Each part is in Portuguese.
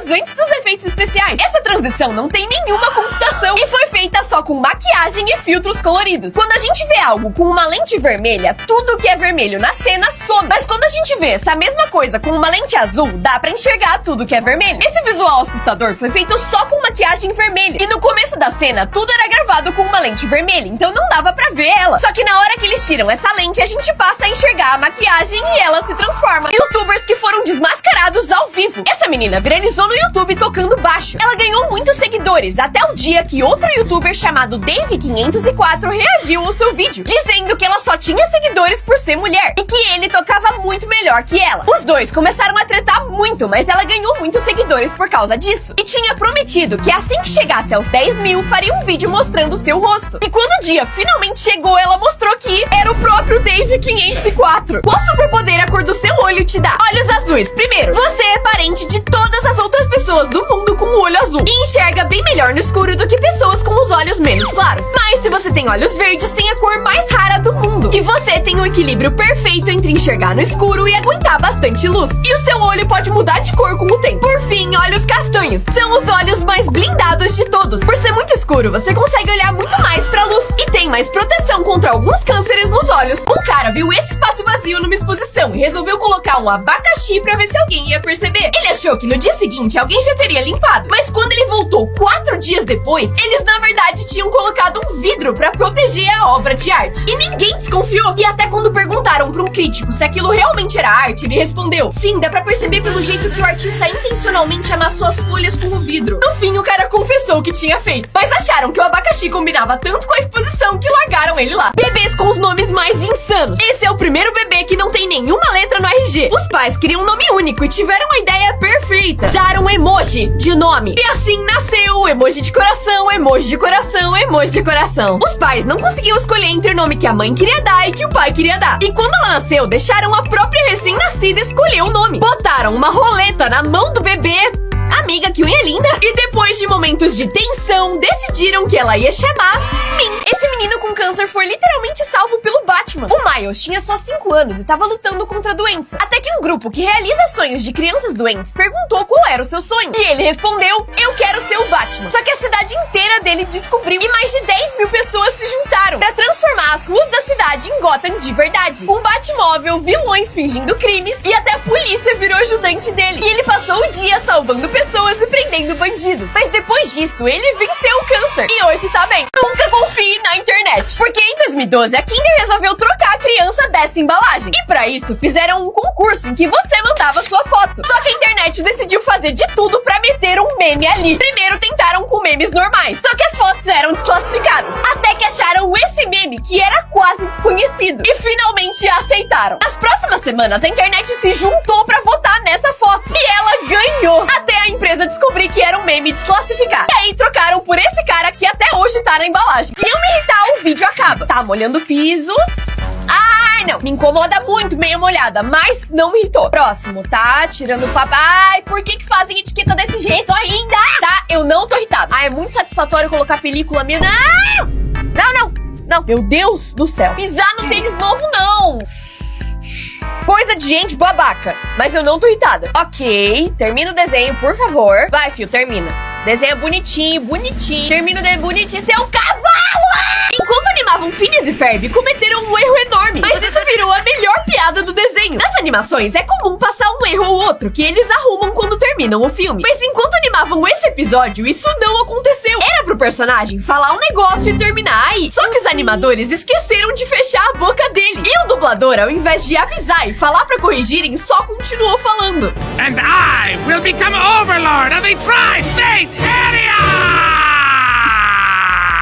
semanas antes dos efeitos especiais. Essa transição não tem nenhuma computação e foi feita só com maquiagem e filtros coloridos. Quando a gente vê algo com uma lente vermelha, tudo que é vermelho na cena some. Mas quando a gente vê essa mesma coisa com uma lente azul, dá pra enxergar tudo que é vermelho. Esse visual assustador foi feito só com maquiagem vermelha. E no começo da cena, tudo era gravado com uma lente vermelha, então não dava pra ver ela. Só que na hora que eles tiram essa lente, a gente passa a enxergar a maquiagem e ela se transforma. Youtubers que foram desmascarados ao vivo. Essa menina viralizou no YouTube tocando baixo. Ela ganhou muitos seguidores, até o dia que outro youtuber chamado Dave504 reagiu ao seu vídeo, dizendo que ela só tinha seguidores por ser mulher e que ele tocava muito melhor que ela. Os dois começaram a tretar muito, mas ela ganhou muitos seguidores por causa disso. E tinha prometido que assim que chegasse aos 10 mil, faria um vídeo mostrando o seu rosto. E quando o dia finalmente chegou, ela mostrou que era o próprio Dave504. Qual superpoder a cor do seu olho te dá? Olhos azuis. Primeiro, você é parente de todas as outras pessoas do mundo com o olho azul e enxerga bem melhor no escuro do que pessoas com os olhos menos claros. Mas se você tem olhos verdes, tem a cor mais rara do mundo. E você tem um equilíbrio perfeito entre enxergar no escuro e aguentar bastante luz. E o seu olho pode mudar de cor com o tempo. Por fim, olhos castanhos. São os olhos mais blindados de todos. Por ser muito escuro, você consegue olhar muito mais pra luz e tem mais proteção contra alguns cânceres nos olhos. Um cara viu esse espaço vazio numa exposição e resolveu colocar um abacaxi pra ver se alguém ia perceber. Ele achou que no dia seguinte alguém já teria limpado, mas quando ele voltou 4 dias depois, eles na verdade tinham colocado um vidro pra proteger a obra de arte. E ninguém desconfiou. E até quando perguntaram pra um crítico se aquilo realmente era arte, ele respondeu: sim, dá pra perceber pelo jeito que o artista intencionalmente amassou as folhas com o vidro. No fim, o cara confessou o que tinha feito, mas acharam que o abacaxi combinava tanto com a exposição que largaram ele lá. Bebês com os nomes mais insanos. Esse é o primeiro bebê que não tem nenhuma letra no RG. Os pais queriam um nome único e tiveram uma ideia perfeita: dar um emoji de nome. E assim nasceu o emoji de coração, emoji de coração, emoji de coração. Os pais não conseguiam escolher entre o nome que a mãe queria dar e que o pai queria dar. E quando ela nasceu, deixaram a própria recém-nascida escolher o nome. Botaram uma roleta na mão do bebê. Amiga, que unha linda! E depois de momentos de tensão, decidiram que ela ia chamar Min. Esse menino com câncer foi literalmente salvo pelo Batman. O Miles tinha só 5 anos e estava lutando contra a doença. Até que um grupo que realiza sonhos de crianças doentes perguntou qual era o seu sonho. E ele respondeu: eu quero ser o Batman. Só que a cidade inteira dele descobriu e mais de 10 mil pessoas se juntaram pra transformar as ruas da cidade em Gotham de verdade. Um Batmóvel, vilões fingindo crimes e até a polícia virou ajudante dele. E ele passou o dia salvando pessoas e prendendo bandidos. Mas depois disso, ele venceu o câncer e hoje tá bem. Nunca confie na internet, porque em 2012 a Kinder resolveu trocar a criança dessa embalagem. E pra isso fizeram um concurso em que você mandava sua foto. Só que a internet decidiu fazer de tudo pra meter um meme ali. Primeiro tentaram com memes normais, só que as fotos eram desclassificadas. Até que acharam esse meme que era quase desconhecido e finalmente aceitaram. Nas próximas semanas a internet se juntou pra votar nessa foto e ela ganhou. Até a empresa descobrir que era um meme desclassificado. E aí trocaram por esse cara que até hoje tá na embalagem. Se eu me irritar, o vídeo acaba. Tá molhando o piso. Ai, não. Me incomoda muito meia molhada, mas não me irritou. Próximo, tá? Tirando o papo. Ai, por que fazem etiqueta desse jeito ainda? Tá, eu não tô irritada. Ai, é muito satisfatório colocar película minha. Não! Não, não. Não. Meu Deus do céu. Pisar no tênis novo, não. Coisa de gente babaca. Mas eu não tô irritada. Ok, termina o desenho, por favor. Vai, fio, termina. Desenha bonitinho, bonitinho. Termina de bonitinho. Seu cavalo! Enquanto animavam Phineas e Ferb, cometeram um erro enorme. Mas isso virou a melhor piada do desenho. Nas animações, é comum passar um erro ou outro que eles arrumam quando terminam o filme. Mas enquanto animavam esse episódio, isso não aconteceu. Era pro personagem falar um negócio e terminar aí. Só que os animadores esqueceram de fechar a boca dele. E o dublador, ao invés de avisar e falar pra corrigirem, só continuou falando. And I will become Overlord of the Tri-State Area!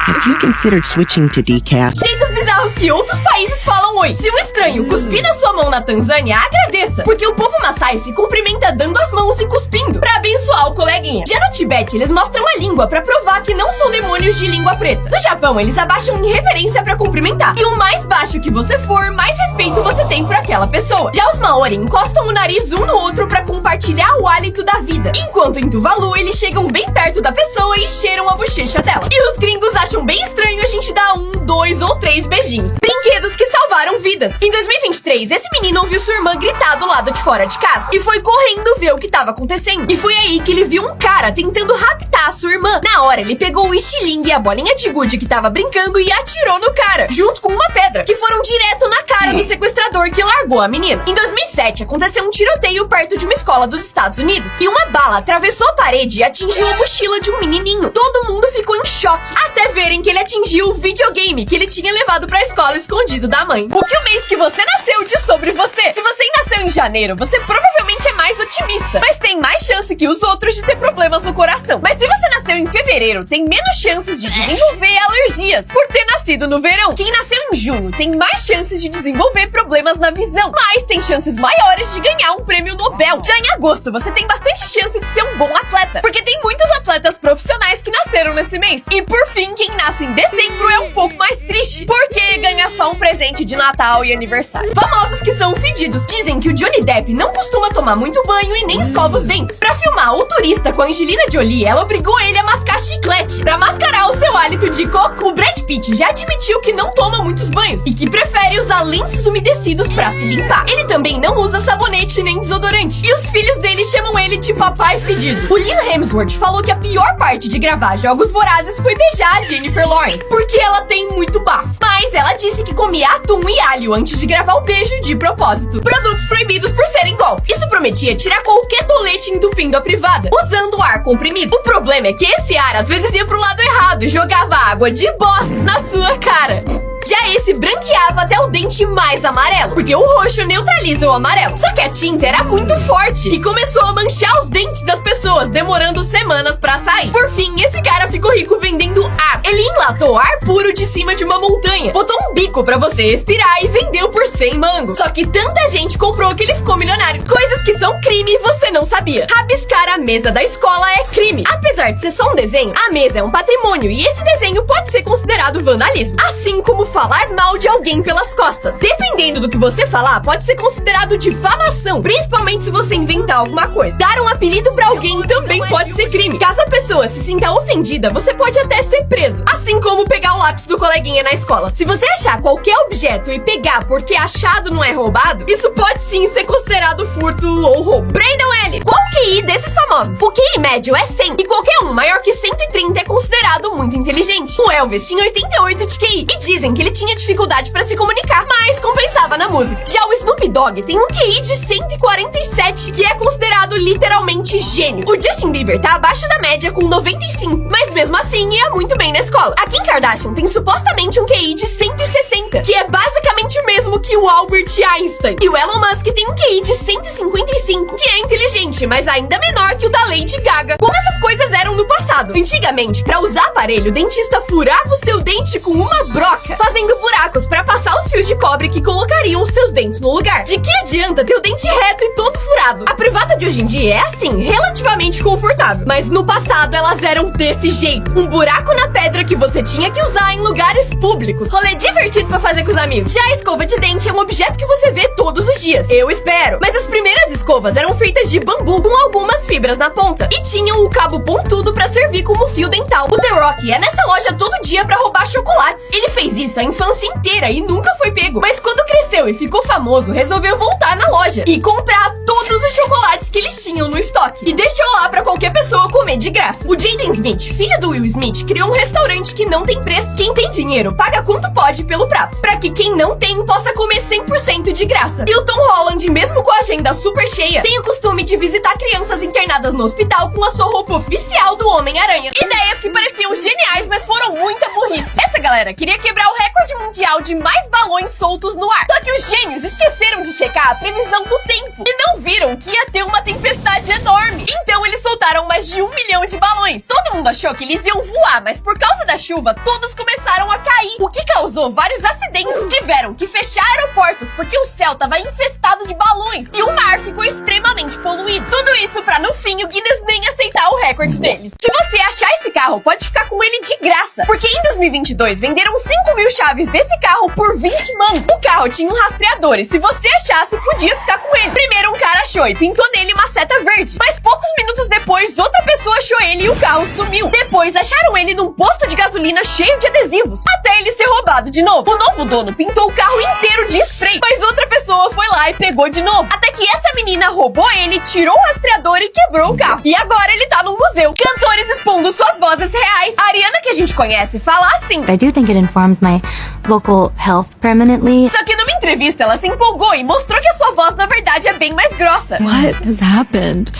Have you considered switching to decaf? Jeitos bizarros que outros países falam oi. Se um estranho cuspir na sua mão na Tanzânia, agradeça, porque o povo Maasai se cumprimenta dando as mãos e cuspindo pra abençoar o coleguinha. Já no Tibete, eles mostram a língua pra provar que não são demônios de língua preta. No Japão, eles abaixam em reverência pra cumprimentar. E o mais baixo que você for, mais respeito você tem por aquela pessoa. Já os Maori encostam o nariz um no outro pra compartilhar o hálito da vida. Enquanto em Tuvalu, eles chegam bem perto da pessoa e cheiram a bochecha dela. E os gringos acham bem estranho a gente dar 1, 2 ou 3 beijinhos brinquedinhos. Brinquedos que salvaram vidas. Em 2023, esse menino ouviu sua irmã gritar do lado de fora de casa e foi correndo ver o que estava acontecendo. E foi aí que ele viu um cara tentando raptar a sua irmã. Na hora, ele pegou o estilingue e a bolinha de gude que tava brincando e atirou no cara, junto com uma pedra, que foram direto na cara do sequestrador que largou a menina. Em 2007, aconteceu um tiroteio perto de uma escola dos Estados Unidos e uma bala atravessou a parede e atingiu a mochila de um menininho. Todo mundo ficou em choque, até verem que ele atingiu o videogame que ele tinha levado pra escola escondido da mãe. O que o mês que você nasceu diz sobre você? Se você nasceu em janeiro, você provavelmente é mais otimista, mas tem mais chance que os outros de ter problemas no coração. Mas se você nasceu em fevereiro, tem menos chances de desenvolver alergias por ter nascido no verão. Quem nasceu em junho tem mais chances de desenvolver problemas na visão, mas tem chances maiores de ganhar um prêmio Nobel. Já em agosto, você tem bastante chance de ser um bom atleta, porque tem muitos atletas profissionais que nasceram nesse mês. E por fim, quem nasce em dezembro é um pouco mais triste, porque ganha só um presente de Natal e aniversário. Famosos que são fedidos. Dizem que o Johnny Depp não costuma tomar muito banho e nem escova os dentes. Pra filmar O Turista com a Angelina Jolie, ela obrigou ele a mascar chiclete pra mascarar o seu hálito de coco. O Brad Pitt já admitiu que não toma muitos banhos e que prefere usar lenços umedecidos pra se limpar. Ele também não usa sabonete nem desodorante. E os filhos dele chamam ele de papai fedido. O Liam Hemsworth falou que a pior parte de gravar Jogos Vorazes foi beijar a Jennifer Lawrence, porque ela tem muito bafo. Mas ela disse que comia atum e alho antes de gravar o beijo de propósito. Produtos proibidos por serem golpe. Isso prometia tirar qualquer tolete entupindo a privada, usando ar comprimido. O problema é que esse ar às vezes ia pro lado errado e jogava água de bosta na sua cara. Já esse branqueava até o dente mais amarelo, porque o roxo neutraliza o amarelo. Só que a tinta era muito forte e começou a manchar os dentes das pessoas, demorando semanas pra sair. Por fim, esse cara ficou rico vendendo ar. Ele enlatou ar puro de cima de uma montanha, botou um bico pra você respirar e vendeu por 100 mangos. Só que tanta gente comprou que ele ficou milionário. Coisas que são crime e você não sabia. Rabiscar a mesa da escola é crime. Apesar de ser só um desenho, a mesa é um patrimônio e esse desenho pode ser considerado vandalismo. Assim como falar mal de alguém pelas costas. Dependendo do que você falar, pode ser considerado difamação, principalmente se você inventar alguma coisa. Dar um apelido pra alguém também pode ser crime. Caso a pessoa se sinta ofendida, você pode até ser preso. Assim como pegar o lápis do coleguinha na escola. Se você achar qualquer objeto e pegar porque achado não é roubado, isso pode sim ser considerado furto ou roubo. Brandon L, qual o QI desses famosos? O QI médio é 100 e qualquer um maior que 130 é considerado muito inteligente. O Elvis tinha 88 de QI e dizem que ele tinha dificuldade pra se comunicar, mas compensava na música. Já o Snoop Dogg tem um QI de 147, que é considerado literalmente gênio. O Justin Bieber tá abaixo da média com 95, mas mesmo assim ia muito bem na escola. A Kim Kardashian tem supostamente um QI de 160, que é basicamente o mesmo que o Albert Einstein. E o Elon Musk tem um QI de 155, que é inteligente, mas ainda menor que o da Lady Gaga. Como essas coisas eram no passado? Antigamente, pra usar aparelho, o dentista furava o seu dente com uma broca, fazendo buracos pra passar os fios de cobre que colocariam os seus dentes no lugar. De que adianta ter o dente reto e todo furado? A privada de hoje em dia é assim, relativamente confortável, mas no passado elas eram desse jeito. Um buraco na pedra que você tinha que usar em lugares públicos. Rolê divertido pra fazer com os amigos. Já a escova de dente é um objeto que você vê todos os dias. Eu espero. Mas as primeiras escovas eram feitas de bambu com algumas fibras na ponta e tinham o cabo pontudo pra servir como fio dental. O The Rock ia nessa loja todo dia pra roubar chocolates. Ele fez isso a infância inteira e nunca foi pego. Mas quando cresceu e ficou famoso, resolveu voltar na loja e comprar todos os chocolates que eles tinham no estoque e deixou lá pra qualquer pessoa comer de graça. O Jaden Smith, filho do Will Smith, criou um restaurante que não tem preço. Quem tem dinheiro paga quanto pode pelo prato, pra que quem não tem possa comer 100% de graça. E o Tom Holland, mesmo com a agenda super cheia, tem o costume de visitar crianças internadas no hospital com a sua roupa oficial do Homem-Aranha. Ideias que pareciam geniais, mas foram muita burrice. Essa galera queria quebrar o recorde mundial de mais balões soltos no ar. Só que os gênios esqueceram de checar a previsão do tempo e não viram que ia ter uma tempestade enorme. Então eles soltaram mais de 1 milhão de balões. Todo mundo achou que eles iam voar, mas por causa da chuva, todos começaram a cair, o que causou vários acidentes. Tiveram que fechar aeroportos porque o céu tava infestado de balões e o mar ficou extremamente poluído. Tudo isso pra no fim o Guinness nem aceitar o recorde deles. Se você achar esse carro, pode ficar com ele de graça, porque em 2022 venderam 5 mil chaves desse carro por 20 mangos. O carro tinha um rastreador e se você achasse, podia ficar com ele. Primeiro um cara achou e pintou nele uma seta verde, mas poucos minutos depois outra pessoa pessoa achou ele e o carro sumiu. Depois acharam ele num posto de gasolina cheio de adesivos, até ele ser roubado de novo. O novo dono pintou o carro inteiro de spray, mas outra pessoa foi lá e pegou de novo. Até que essa menina roubou ele, tirou o rastreador e quebrou o carro. E agora ele tá no museu. Cantores expondo suas vozes reais. A Ariana, que a gente conhece, fala assim. But I do think it informed my vocal health permanently. Só que numa entrevista ela se empolgou e mostrou que a sua voz na verdade é bem mais grossa. What has happened?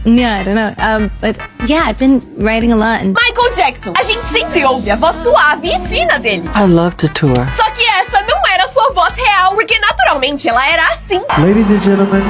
Yeah, I don't know. But yeah, I've been writing a lot. Michael Jackson. A gente sempre ouve a voz suave e fina dele. I love to tour. Só que essa não era a sua voz real, porque naturalmente ela era assim. Ladies and gentlemen,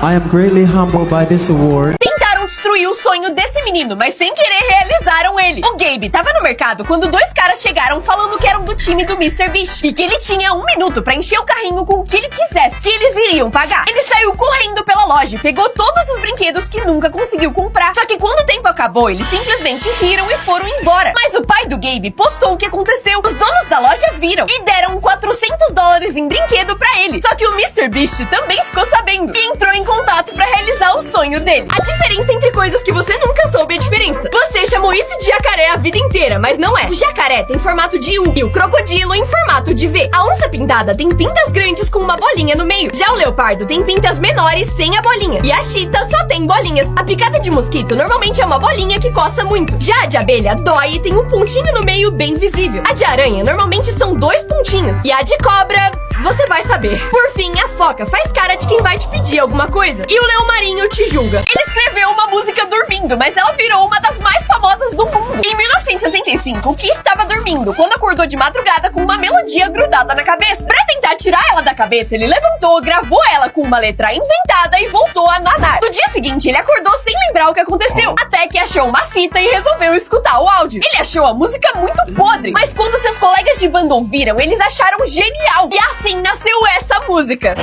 I am greatly humbled by this award. Tentaram destruir o sonho desse menino, mas sem querer realizaram ele. O Gabe tava no mercado quando dois caras chegaram falando que eram do time do Mr. Beast e que ele tinha 1 minuto pra encher o carrinho com o que ele quisesse, que eles iriam pagar. Ele saiu correndo pela loja e pegou todos os brinquedos que nunca conseguiu comprar. Só que quando o tempo acabou, eles simplesmente riram e foram embora. Mas o pai do Gabe postou o que aconteceu. Os donos da loja viram e deram $400 em brinquedo pra ele. Só que o Mr. Beast também ficou sabendo e entrou em contato pra realizar o sonho dele. A diferença entre coisas que você nunca soube a diferença. Você chamou isso de jacaré a vida inteira, mas não é. O jacaré tem formato de U e o crocodilo em formato de V. A onça pintada tem pintas grandes com uma bolinha no meio. Já o leopardo tem pintas menores sem a bolinha. E a chita só tem bolinhas. A picada de mosquito normalmente é uma bolinha que coça muito. Já a de abelha dói e tem um pontinho no meio bem visível. A de aranha normalmente são 2 pontinhos. E a de cobra... você vai saber. Por fim, a foca faz cara de quem vai te pedir alguma coisa. E o leão marinho te julga. Ele escreveu uma música dormindo, mas ela virou uma das mais famosas do mundo. Em 1965, o Keith tava dormindo quando acordou de madrugada com uma melodia grudada na cabeça. Pra tentar tirar ela da cabeça, ele levantou, gravou ela com uma letra inventada e voltou a nanar. No dia seguinte, ele acordou sem lembrar o que aconteceu, até que achou uma fita e resolveu escutar o áudio. Ele achou a música muito podre, mas quando seus colegas de banda ouviram, eles acharam genial. E assim nasceu essa música.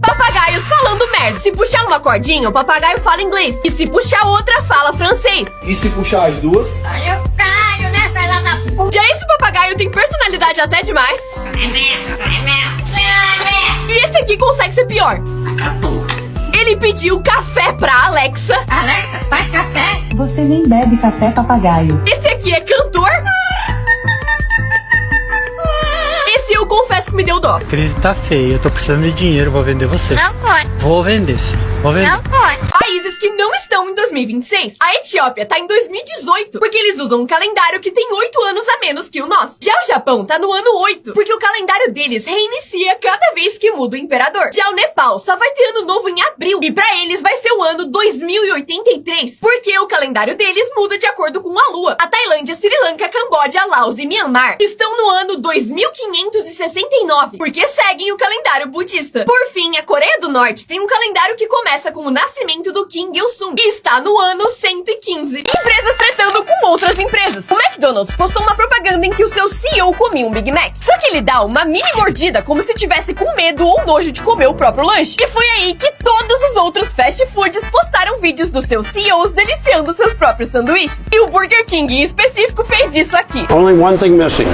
Papagaios falando merda. Se puxar uma cordinha, o papagaio fala inglês. E se puxar outra, fala francês. E se puxar as duas? Já esse papagaio tem personalidade até demais. E esse aqui consegue ser pior. Ele pediu café pra Alexa. Alexa, faz café. Você nem bebe café, papagaio. Esse aqui é cantor. Esse eu confesso que me deu dó. A crise tá feia, eu tô precisando de dinheiro, vou vender você. Não pode. Vou vender, sim. Vou vender. Não pode. Países que não estão em 2026. A Etiópia tá em 2018, porque eles usam um calendário que tem 8 anos a menos que o nosso. Já o Japão tá no ano 8, porque o calendário deles reinicia cada vez que muda o imperador. Já o Nepal só vai ter ano novo em abril, e pra eles vai ser o ano 2083, porque o calendário deles muda de acordo com a lua. A Tailândia, Sri Lanka, Camboja, Laos e Myanmar estão no ano 2569, porque seguem o calendário budista. Por fim, a Coreia do Norte tem um calendário que começa com o nascimento do Kim Il-sung e está no ano 115. Empresas tretando com outras empresas. O McDonald's postou uma propaganda em que o seu CEO comia um Big Mac. Só que ele dá uma mini mordida como se tivesse com medo ou nojo de comer o próprio lanche. E foi aí que todos os outros fast foods postaram vídeos dos seus CEOs deliciando seus próprios sanduíches. E o Burger King em específico fez isso aqui. Only one thing missing.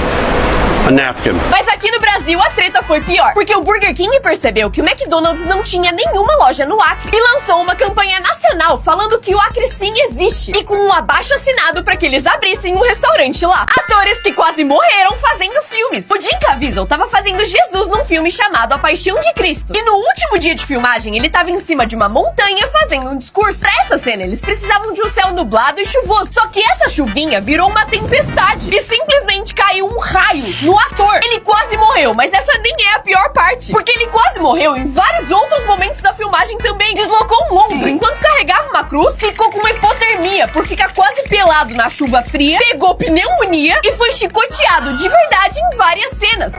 A napkin. Mas aqui no Brasil a treta foi pior, porque o Burger King percebeu que o McDonald's não tinha nenhuma loja no Acre e lançou uma campanha nacional falando que o Acre sim existe e com um abaixo-assinado para que eles abrissem um restaurante lá. Atores que quase morreram fazendo filmes. O Jim Caviezel tava fazendo Jesus num filme chamado A Paixão de Cristo e no último dia de filmagem ele tava em cima de uma montanha fazendo um discurso. Pra essa cena eles precisavam de um céu nublado e chuvoso, só que essa chuvinha virou uma tempestade e simplesmente caiu um raio no ator. Ele quase morreu, mas essa nem é a pior parte, porque ele quase morreu em vários outros momentos da filmagem também. Deslocou um ombro enquanto carregava uma cruz, ficou com uma hipotermia por ficar quase pelado na chuva fria, pegou pneumonia e foi chicoteado de verdade em várias cenas.